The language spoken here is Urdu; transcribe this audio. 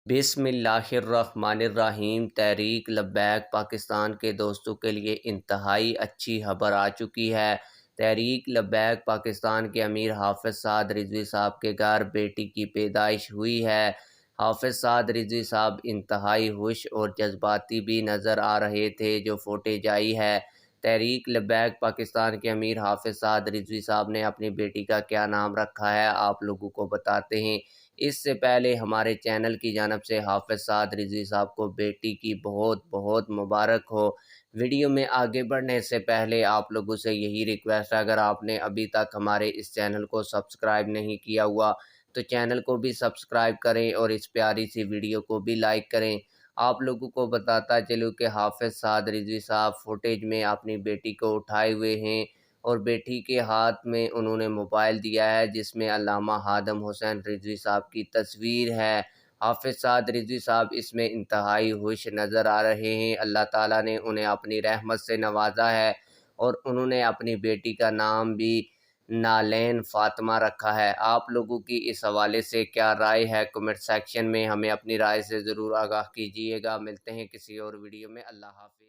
بسم اللہ الرحمن الرحیم۔ تحریک لبیک پاکستان کے دوستوں کے لیے انتہائی اچھی خبر آ چکی ہے۔ تحریک لبیک پاکستان کے امیر حافظ سعد رضوی صاحب کے گھر بیٹی کی پیدائش ہوئی ہے۔ حافظ سعد رضوی صاحب انتہائی خوش اور جذباتی بھی نظر آ رہے تھے جو فوٹیج آئی ہے۔ تحریک لبیک پاکستان کے امیر حافظ سعد رضوی صاحب نے اپنی بیٹی کا کیا نام رکھا ہے آپ لوگوں کو بتاتے ہیں۔ اس سے پہلے ہمارے چینل کی جانب سے حافظ سعد رضوی صاحب کو بیٹی کی بہت بہت مبارک ہو۔ ویڈیو میں آگے بڑھنے سے پہلے آپ لوگوں سے یہی ریکویسٹ ہے، اگر آپ نے ابھی تک ہمارے اس چینل کو سبسکرائب نہیں کیا ہوا تو چینل کو بھی سبسکرائب کریں اور اس پیاری سی ویڈیو کو بھی لائک کریں۔ آپ لوگوں کو بتاتا چلوں کہ حافظ سعد رضوی صاحب فوٹیج میں اپنی بیٹی کو اٹھائے ہوئے ہیں اور بیٹی کے ہاتھ میں انہوں نے موبائل دیا ہے جس میں علامہ خادم حسین رضوی صاحب کی تصویر ہے۔ حافظ سعد رضوی صاحب اس میں انتہائی خوش نظر آ رہے ہیں۔ اللہ تعالیٰ نے انہیں اپنی رحمت سے نوازا ہے اور انہوں نے اپنی بیٹی کا نام بھی نالین فاطمہ رکھا ہے۔ آپ لوگوں کی اس حوالے سے کیا رائے ہے کمنٹ سیکشن میں ہمیں اپنی رائے سے ضرور آگاہ کیجیے گا۔ ملتے ہیں کسی اور ویڈیو میں۔ اللہ حافظ۔